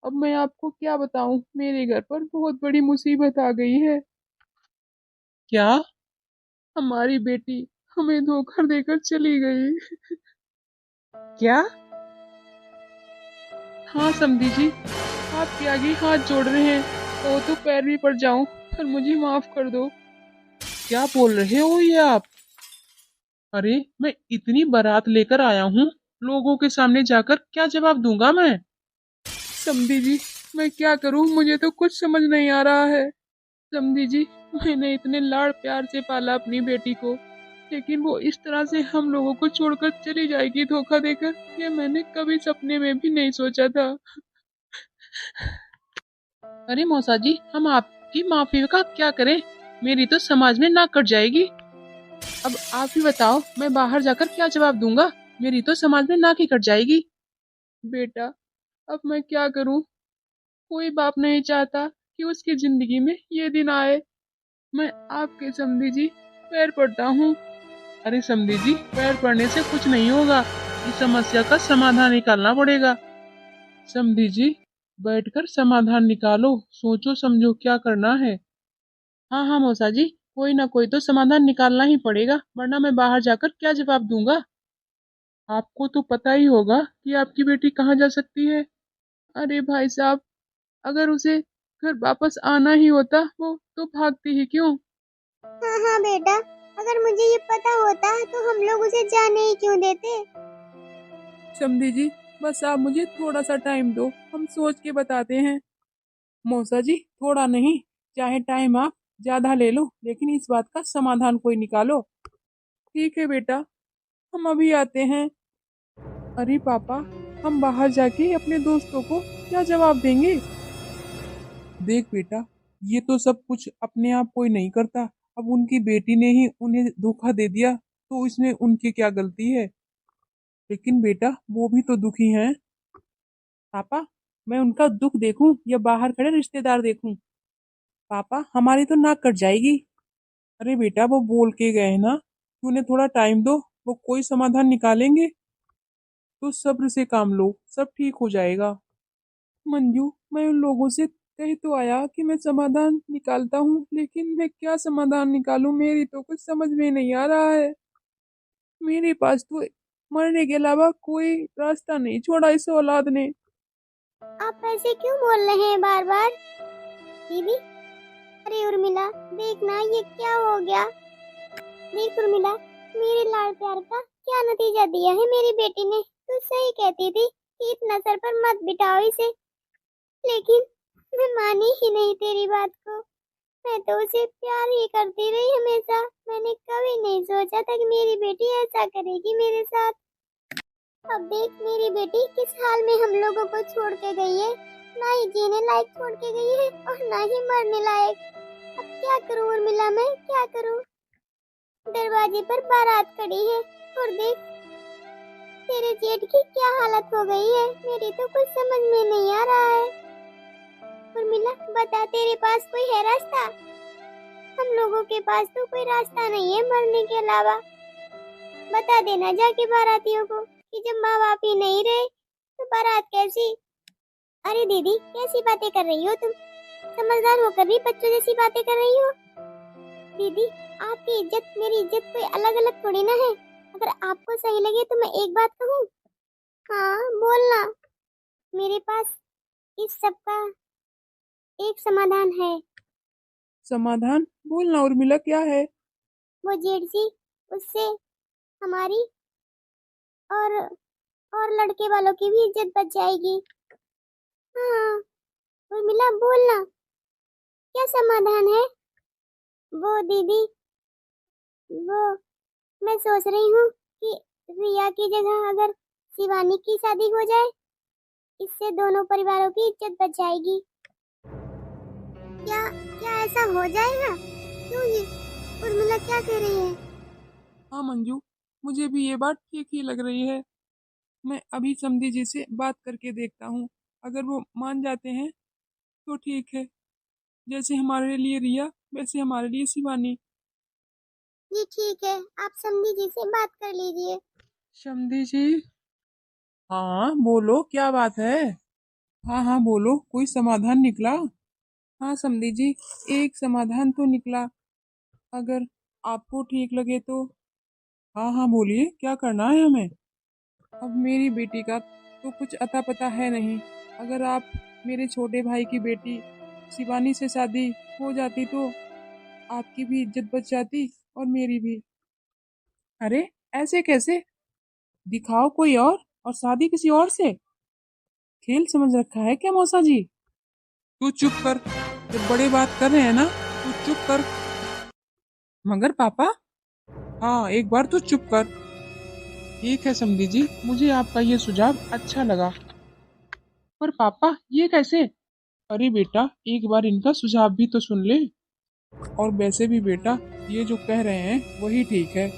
अब मैं आपको क्या बताऊं, मेरे घर पर बहुत बड़ी मुसीबत आ गई है। क्या? हमारी बेटी हमें धोखा देकर चली गई। क्या? हाँ समधी जी, आपके आगे हाथ जोड़ रहे हैं, तो पैर भी पड़ जाऊं, पर मुझे माफ कर दो। क्या बोल रहे हो ये आप? अरे मैं इतनी बारात लेकर आया हूँ, लोगों के सामने जाकर क्या जवाब दूंगा मैं? समधी जी, मैं क्या करूँ, मुझे तो कुछ समझ नहीं आ रहा है। समधी जी, मैंने इतने लाड़ प्यार से पाला अपनी बेटी को, लेकिन वो इस तरह से हम लोगों को छोड़कर चली जाएगी धोखा देकर, ये मैंने कभी सपने में भी नहीं सोचा था। अरे मौसा जी, हम आप आपकी माफी का क्या करें, मेरी तो समाज में नाक कट जाएगी। अब आप ही बताओ, मैं बाहर जाकर क्या जवाब दूंगा, मेरी तो समाज में नाक ही कट जाएगी। बेटा, अब मैं क्या करूं, कोई बाप नहीं चाहता कि उसकी जिंदगी में ये दिन आए। मैं आपके समधी जी पैर पड़ता हूँ। अरे समधी जी, पैर पड़ने से कुछ नहीं होगा, इस समस्या का समाधान निकालना पड़ेगा। समधी जी, बैठकर समाधान निकालो, सोचो समझो क्या करना है। हाँ हाँ मौसा जी, कोई ना कोई तो समाधान निकालना ही पड़ेगा, वरना मैं बाहर जाकर क्या जवाब दूंगा। आपको तो पता ही होगा कि आपकी बेटी कहाँ जा सकती है। अरे भाई साहब, अगर उसे घर वापस आना ही होता वो तो भागती ही क्यों। हाँ हाँ बेटा, अगर मुझे ये पता होता तो हम लोग उसे जाने ही क्यों देते। समधी जी, बस आप मुझे थोड़ा सा टाइम दो, हम सोच के बताते हैं। मौसा जी, थोड़ा नहीं, चाहे टाइम आप ज्यादा ले लो, लेकिन इस बात का समाधान कोई निकालो। ठीक है बेटा, हम अभी आते हैं। अरे पापा, हम बाहर जाके अपने दोस्तों को क्या जवाब देंगे। देख बेटा, ये तो सब कुछ अपने आप कोई नहीं करता। अब उनकी बेटी ने ही उन्हें धोखा दे दिया तो इसमें उनकी क्या गलती है। लेकिन बेटा, वो भी तो दुखी हैं। पापा, मैं उनका दुख देखूं या बाहर खड़े रिश्तेदार देखूं। पापा, हमारी तो नाक कट जाएगी। अरे बेटा, वो बोल के गए हैं ना कि उन्हें थोड़ा टाइम दो, वो कोई समाधान निकालेंगे। तो सब्र से काम लो, सब ठीक हो जाएगा। मंजू, मैं उन लोगों से कह तो आया कि मैं समाधान निकालता हूँ, लेकिन मैं क्या समाधान निकालूं, मेरी तो कुछ समझ में नहीं आ रहा है। मेरे पास तो मरने के अलावा कोई रास्ता नहीं छोड़ा इस औलाद ने। आप ऐसे क्यों बोल रहे हैं बार बार दीदी। अरे उर्मिला, देखना ये क्या हो गया। देख उर्मिला, मेरे लाड़ प्यार का क्या नतीजा दिया है मेरी बेटी ने। तू सही कहती थी कि इतना सर पर मत बिठाओ इसे, लेकिन मैं मानी ही नहीं तेरी बात को। मैं तो उसे प्यार ही करती रही हमेशा। मैंने कभी नहीं सोचा था कि मेरी बेटी ऐसा करेगी मेरे साथ। अब देख मेरी बेटी किस हाल में हम लोगों को छोड़ के गई है। ना ही जीने लायक छोड़ के गई है और ना ही मरने लायक। अब क्या करूं उर्मिला, मैं क्या करूं। दरवाजे पर बारात खड़ी है और देख तेरे जेठ की क्या हालत हो गई है। मेरी तो कुछ समझ में नहीं आ रहा है। उर्मिला बता, तेरे पास कोई है रास्ता। हम लोगों के पास तो कोई रास्ता नहीं है मरने के अलावा। बता देना जाके बारातियों को कि जब माँ बाप ही नहीं रहे तो बारात कैसी। अरे दीदी, कैसी बातें कर रही हो तुम। समझदार होकर भी बच्चों जैसी बातें कर रही हो। दीदी, आपकी इज्जत मेरी इज्जत कोई अलग अलग थोड़ी ना है। अगर आपको सही लगे तो मैं एक बात कहूँ। हाँ बोलना। मेरे पास इस सब का एक समाधान है। समाधान बोलना उर्मिला, क्या है। वो जेठ जी, उससे हमारी और लड़के वालों की भी इज्जत बच जाएगी। हाँ उर्मिला बोलना, क्या समाधान है। वो दीदी, वो मैं सोच रही हूँ कि रिया की जगह अगर शिवानी की शादी हो जाए, इससे दोनों परिवारों की इज्जत बच जाएगी। क्या क्या ऐसा हो जाएगा। क्यों ये उर्मिला क्या कह रही है। हाँ मंजू, मुझे भी ये बात ठीक ही लग रही है। मैं अभी समधी जी से बात करके देखता हूँ, अगर वो मान जाते हैं तो ठीक है। जैसे हमारे लिए रिया, वैसे हमारे लिए शिवानी। जी ठीक है, आप समधी जी से बात कर लीजिए। समधी जी, हाँ बोलो, क्या बात है। हाँ हाँ बोलो, कोई समाधान निकला। हाँ समधी जी, एक समाधान तो निकला, अगर आपको ठीक लगे तो। हाँ हाँ बोलिए, क्या करना है हमें। अब मेरी बेटी का तो कुछ अता पता है नहीं। अगर आप मेरे छोटे भाई की बेटी शिवानी से शादी हो जाती तो आपकी भी इज्जत बच जाती और मेरी भी। अरे ऐसे कैसे, दिखाओ कोई और शादी किसी और से। खेल समझ रखा है क्या मौसा जी। तू चुप कर, जब बड़े बात कर रहे हैं ना, तू चुप कर। मगर पापा, हाँ एक बार तू चुप कर। ठीक है समधी जी, मुझे आपका ये सुझाव अच्छा लगा। पर पापा ये कैसे। अरे बेटा, एक बार इनका सुझाव भी तो सुन ले। और वैसे भी बेटा, ये जो कह रहे हैं वही ठीक है।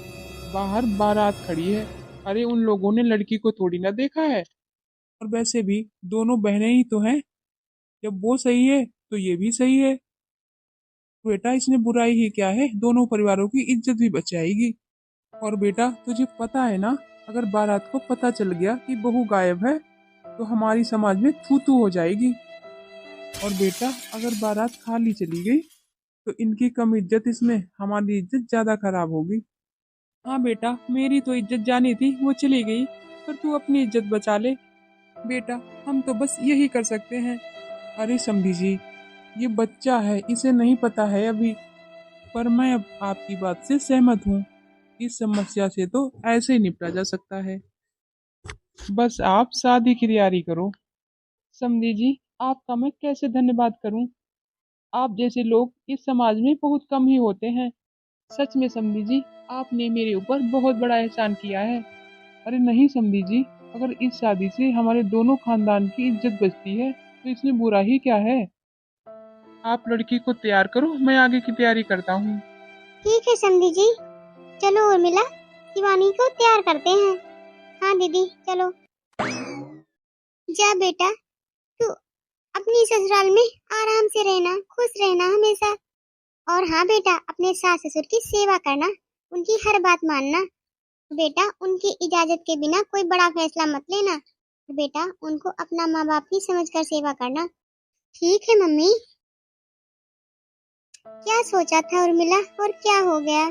बाहर बारात खड़ी है। अरे उन लोगों ने लड़की को थोड़ी ना देखा है। और वैसे भी दोनों बहनें ही तो हैं। जब वो सही है तो ये भी सही है। बेटा, इसमें बुराई ही क्या है, दोनों परिवारों की इज्जत भी बचाएगी। और बेटा, तुझे पता है ना, अगर बारात को पता चल गया कि बहू गायब है तो हमारी समाज में थू थू हो जाएगी। और बेटा, अगर बारात खाली चली गई तो इनकी कम इज्जत इसमें हमारी इज्जत ज्यादा खराब होगी। हाँ बेटा, मेरी तो इज्जत जानी थी, वो चली गई। पर तू अपनी इज्जत बचा ले। बेटा, हम तो बस यही कर सकते हैं। अरे समधी जी, ये बच्चा है, इसे नहीं पता है अभी। पर मैं अब आपकी बात से सहमत हूँ। इस समस्या से तो ऐसे ही निपटा जा सकता है। बस आप शादी की तैयारी करो। समधी जी, आपका मैं कैसे धन्यवाद करूं। आप जैसे लोग इस समाज में बहुत कम ही होते हैं। सच में समधी जी, आपने मेरे ऊपर बहुत बड़ा एहसान किया है। अरे नहीं समधी जी, अगर इस शादी से हमारे दोनों खानदान की इज्जत बचती है तो इसमें बुरा ही क्या है। आप लड़की को तैयार करो, मैं आगे की तैयारी करता हूँ। ठीक है समधी जी, चलो उर्मिला, शिवानी को तैयार करते हैं। हाँ दीदी चलो। जा बेटा, तू अपनी ससुराल में आराम से रहना, खुश रहना हमेशा। और हाँ बेटा, अपने सास ससुर की सेवा करना, उनकी हर बात मानना। बेटा, उनकी इजाजत के बिना कोई बड़ा फैसला मत लेना। बेटा, उनको अपना माँ बाप की समझकर सेवा करना। ठीक है मम्मी। क्या सोचा था उर्मिला, और क्या हो गया?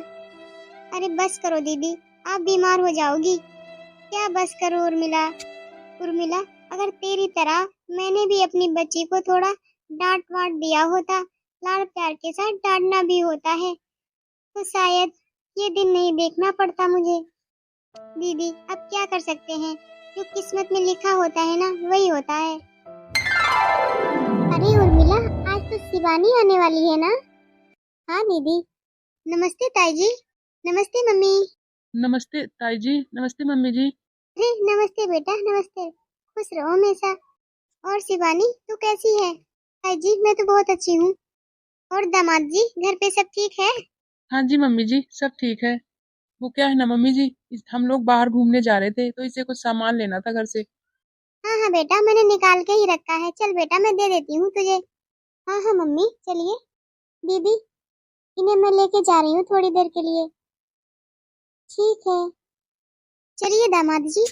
अरे बस करो दीदी, आप बीमार हो जाओगी। क्या बस करो उर्मिला। उर्मिला, अगर तेरी तरह मैंने भी अपनी बच्ची को थोड़ा डांट वाट दिया होता, लाड़ प्यार के साथ डांटना भी होता है, तो शायद ये दिन नहीं देखना पड़ता मुझे। दीदी, अब क्या कर सकते हैं, जो किस्मत में लिखा होता है ना, वही होता है। अरे उर्मिला, आज तो शिवानी आने वाली है ना? हाँ दीदी। नमस्ते ताई जी। नमस्ते मम्मी। नमस्ते ताई जी, नमस्ते मम्मी जी। अरे नमस्ते बेटा, नमस्ते। खुश रहो हमेशा। और शिवानी, तू कैसी है? ताई जी, मैं तो बहुत अच्छी हूँ। और दामाद जी, घर पे सब ठीक है? हाँ जी मम्मी जी, सब ठीक है। वो क्या है ना मम्मी जी, हम लोग बाहर घूमने जा रहे थे तो इसे कुछ सामान लेना था घर से। हाँ हाँ बेटा, मैंने निकाल के ही रखा है। चल बेटा, मैं दे देती हूँ तुझे। हाँ हाँ मम्मी, चलिए। दीदी, इन्हें मैं लेके जा रही हूँ थोड़ी देर के लिए। ठीक है। चलिए दामाद जी।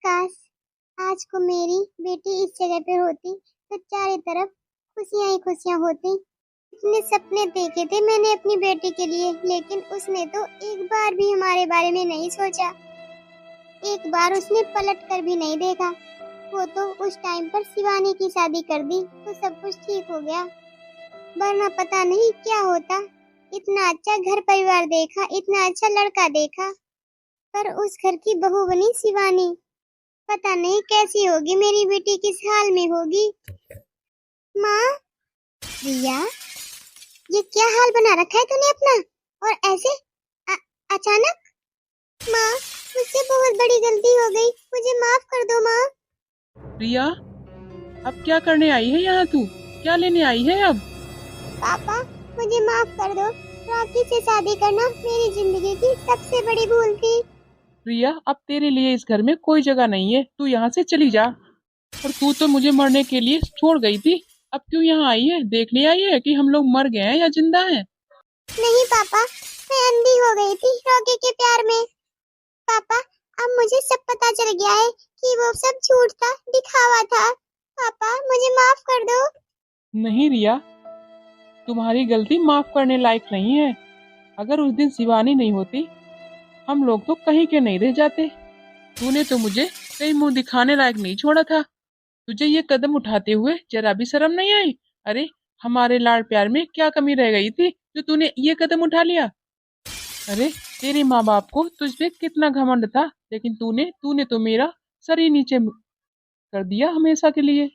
काश आज को मेरी बेटी इस जगह पे होती तो चारों तरफ खुशियां ही खुशियां होती। इतने सपने देखे थे मैंने अपनी बेटी के लिए, लेकिन उसने तो एक बार भी हमारे बारे में नहीं सोचा। एक बार उसने पलट कर भी नहीं देखा। वो तो उस टाइम पर शिवानी की शादी कर दी तो सब कुछ ठीक हो गया, वरना पता नहीं क्या होता। इतना अच्छा घर परिवार देखा, इतना अच्छा लड़का देखा, पर उस घर की बहू बनी शिवानी। पता नहीं कैसी होगी मेरी बेटी, किस हाल में होगी। माँ। रिया, ये क्या हाल बना रखा है तूने अपना, और ऐसे अचानक? माँ, मुझसे बहुत बड़ी गलती हो गई, मुझे माफ कर दो माँ। रिया, अब क्या करने आई है यहाँ तू? क्या लेने आई है अब? पापा, मुझे माफ कर दो। रॉकी से शादी करना मेरी जिंदगी की सबसे बड़ी भूल थी। रिया, अब तेरे लिए इस घर में कोई जगह नहीं है, तू यहाँ से चली जा। और तू तो मुझे मरने के लिए छोड़ गई थी, अब क्यों यहाँ आई है? देखने आई है कि हम लोग मर गए हैं या जिंदा हैं? नहीं पापा, मैं अंधी हो गई थी रॉकी के प्यार में। पापा, अब मुझे सब पता चल गया है कि वो सब झूठ था, दिखावा था। पापा, मुझे माफ कर दो। नहीं रिया, तुम्हारी गलती माफ करने लायक नहीं है। अगर उस दिन शिवानी नहीं होती, हम लोग तो कहीं के नहीं रह जाते। तूने तो मुझे कहीं मुंह दिखाने लायक नहीं छोड़ा था। तुझे ये कदम उठाते हुए जरा भी शर्म नहीं आई? अरे, हमारे लाड़ प्यार में क्या कमी रह गई थी जो तूने ये कदम उठा लिया? अरे, तेरे माँ बाप को तुझ पे कितना घमंड था, लेकिन तूने तूने तो मेरा सर ही नीचे कर दिया हमेशा के लिए।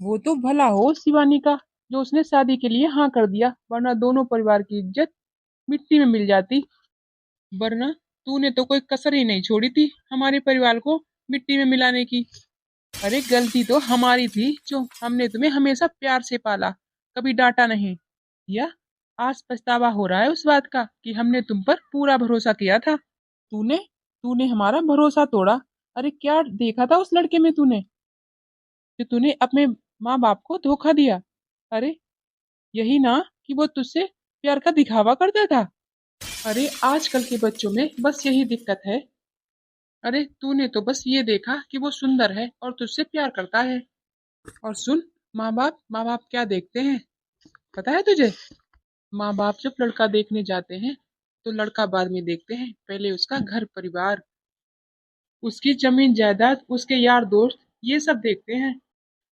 वो तो भला हो शिवानी का, जो उसने शादी के लिए हाँ कर दिया, वरना दोनों परिवार की इज्जत मिट्टी में मिल जाती। वरना तूने तो कोई कसर ही नहीं छोड़ी थी हमारे परिवार को मिट्टी में मिलाने की। अरे गलती तो हमारी थी जो हमने तुम्हें हमेशा प्यार से पाला, कभी डांटा नहीं। या आज पछतावा हो रहा है उस बात का कि हमने तुम पर पूरा भरोसा किया था। तूने तूने हमारा भरोसा तोड़ा। अरे क्या देखा था उस लड़के में तूने, कि तूने अपने माँ बाप को धोखा दिया। अरे यही ना कि वो तुझसे प्यार का दिखावा करता था। अरे आजकल के बच्चों में बस यही दिक्कत है। अरे तूने तो बस ये देखा कि वो सुंदर है और तुझसे प्यार करता है। और सुन, माँ बाप क्या देखते हैं पता है तुझे? माँ बाप जब लड़का देखने जाते हैं तो लड़का बाद में देखते हैं, पहले उसका घर परिवार, उसकी जमीन जायदाद, उसके यार दोस्त, ये सब देखते हैं,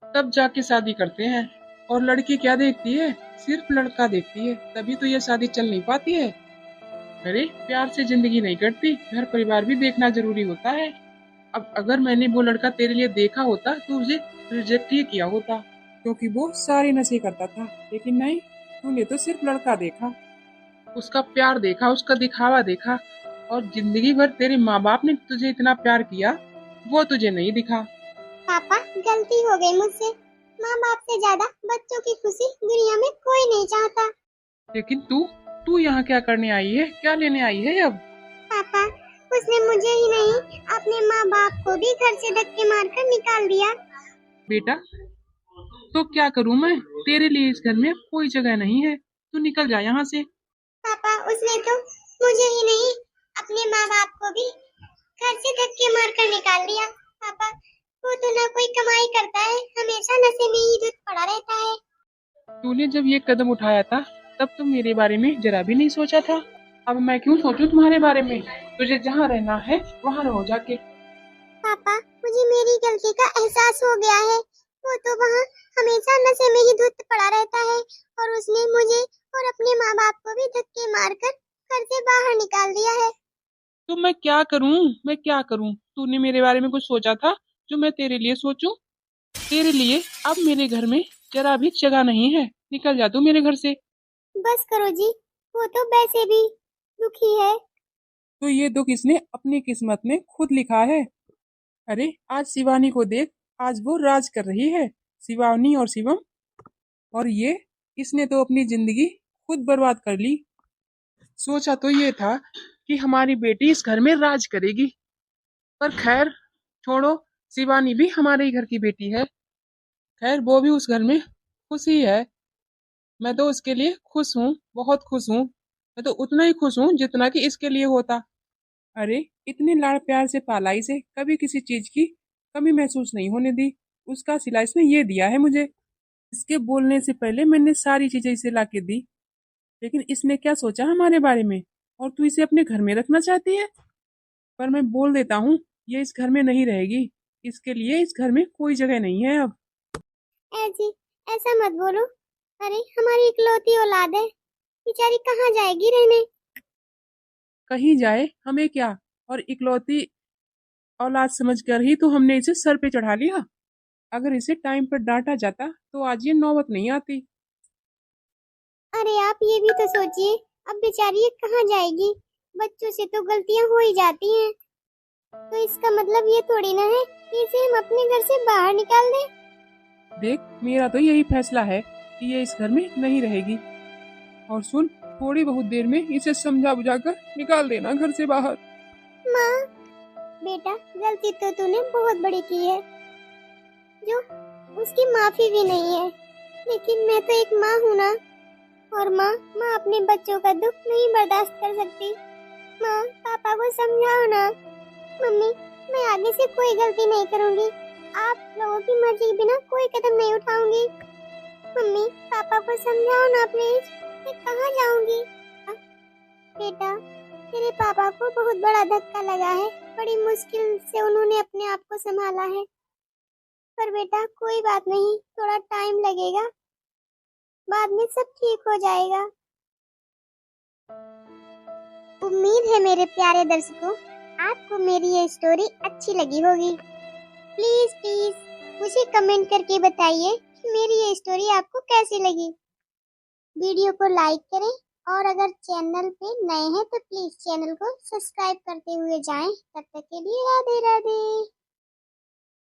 तब जाके शादी करते हैं। और लड़की क्या देखती है? सिर्फ लड़का देखती है, तभी तो ये शादी चल नहीं पाती है। अरे प्यार से जिंदगी नहीं कटती, घर परिवार भी देखना जरूरी होता है। अब अगर मैंने वो लड़का तेरे लिए देखा होता तो उसे रिजेक्ट ही किया होता, क्योंकि वो सारे नशे करता था। लेकिन नहीं, तूने तो सिर्फ लड़का देखा, उसका प्यार देखा, उसका दिखावा देखा। और जिंदगी भर तेरे माँ बाप ने तुझे इतना प्यार किया, वो तुझे नहीं दिखा। पापा गलती हो गई मुझसे। माँ बाप से ज्यादा बच्चों की खुशी दुनिया में कोई नहीं चाहता। लेकिन तू तू यहाँ क्या करने आई है, क्या लेने आई है अब? पापा उसने मुझे ही नहीं अपने माँ बाप को भी घर से धक्के मारकर निकाल दिया। बेटा तो क्या करूँ मैं, तेरे लिए इस घर में कोई जगह नहीं है, तू निकल जा यहाँ से। पापा उसने तो मुझे ही नहीं अपने माँ बाप को भी घर से धक्के मारकर निकाल दिया। पापा वो तो ना कोई कमाई करता है, हमेशा नशे में ही धुत पड़ा रहता है। तूने जब ये कदम उठाया था तब तो मेरे बारे में जरा भी नहीं सोचा था। अब मैं क्यों सोचूं तुम्हारे बारे में? तुझे जहाँ रहना है वहाँ रहो जाके। पापा मुझे मेरी गलती का एहसास हो गया है। वो तो वहाँ हमेशा नशे में ही धुत पड़ा रहता है और उसने मुझे और अपने माँ बाप को भी धक्के मारकर घर से बाहर निकाल दिया है। तो मैं क्या करूं? तूने मेरे बारे में कुछ सोचा था जो मैं तेरे लिए सोचूं? तेरे लिए अब मेरे घर में जरा भी जगह नहीं है, निकल जा तू मेरे घर से। बस करो जी, वो तो वैसे भी दुखी है। तो ये दुख इसने अपनी किस्मत में खुद लिखा है। अरे आज शिवानी को देख, आज वो राज कर रही है, शिवानी और शिवम। और ये इसने तो अपनी जिंदगी खुद बर्बाद कर ली। सोचा तो ये था कि हमारी बेटी इस घर में राज करेगी, पर खैर छोड़ो, शिवानी भी हमारे ही घर की बेटी है। खैर वो भी उस घर में खुश ही है। मैं तो उसके लिए खुश हूँ, बहुत खुश हूँ। मैं तो उतना ही खुश हूँ जितना कि इसके लिए होता। अरे इतने लाड़ प्यार से पाला इसे, कभी किसी चीज की कमी महसूस नहीं होने दी। उसका सिला इसने ये दिया है मुझे। इसके बोलने से पहले मैंने सारी चीजें इसे ला के दी, लेकिन इसने क्या सोचा हमारे बारे में? और तू इसे अपने घर में रखना चाहती है? पर मैं बोल देता हूँ, ये इस घर में नहीं रहेगी। इसके लिए इस घर में कोई जगह नहीं है अब। ऐसी ऐसा मत बोलो। अरे हमारी इकलौती औलाद है, बेचारी कहाँ जाएगी रहने। कहीं जाए हमें क्या, और इकलौती औलाद समझकर ही तो हमने इसे सर पे चढ़ा लिया। अगर इसे टाइम पर डांटा जाता तो आज ये नौबत नहीं आती। अरे आप ये भी तो सोचिए, अब बेचारी ये कहाँ जाएगी। बच्चों से तो गलतियां हो ही जाती हैं, तो इसका मतलब ये थोड़ी ना है कि इसे हम अपने घर से बाहर निकाल दें। देख मेरा तो यही फैसला है कि ये इस घर में नहीं रहेगी। और सुन, थोड़ी बहुत देर में इसे समझा बुझाकर निकाल देना घर से बाहर। माँ बेटा गलती तो तूने बहुत बड़ी की है, जो उसकी माफी भी नहीं है। लेकिन मैं तो एक माँ हूँ ना, और माँ माँ अपने बच्चों का दुख नहीं बर्दाश्त कर सकती। माँ पापा को समझाओ ना। मम्मी मैं आगे से कोई गलती नहीं करूँगी, आप लोगों की मर्जी के बिना कोई कदम नहीं उठाऊंगी। मम्मी पापा को समझाओ ना प्लीज, मैं कहाँ जाऊंगी। बेटा तेरे पापा को बहुत बड़ा धक्का लगा है, बड़ी मुश्किल से उन्होंने अपने आप को संभाला है। पर बेटा कोई बात नहीं, थोड़ा टाइम लगेगा, बाद में सब ठीक हो जाएगा। उम्मीद है मेरे प्यारे दर्शकों आपको मेरी ये स्टोरी अच्छी लगी होगी। प्लीज प्लीज मुझे कमेंट करके बताइए कि मेरी ये स्टोरी आपको कैसी लगी। वीडियो को लाइक करें और अगर चैनल पे नए हैं तो प्लीज चैनल को सब्सक्राइब करते हुए जाएं। तब तक के लिए राधे राधे।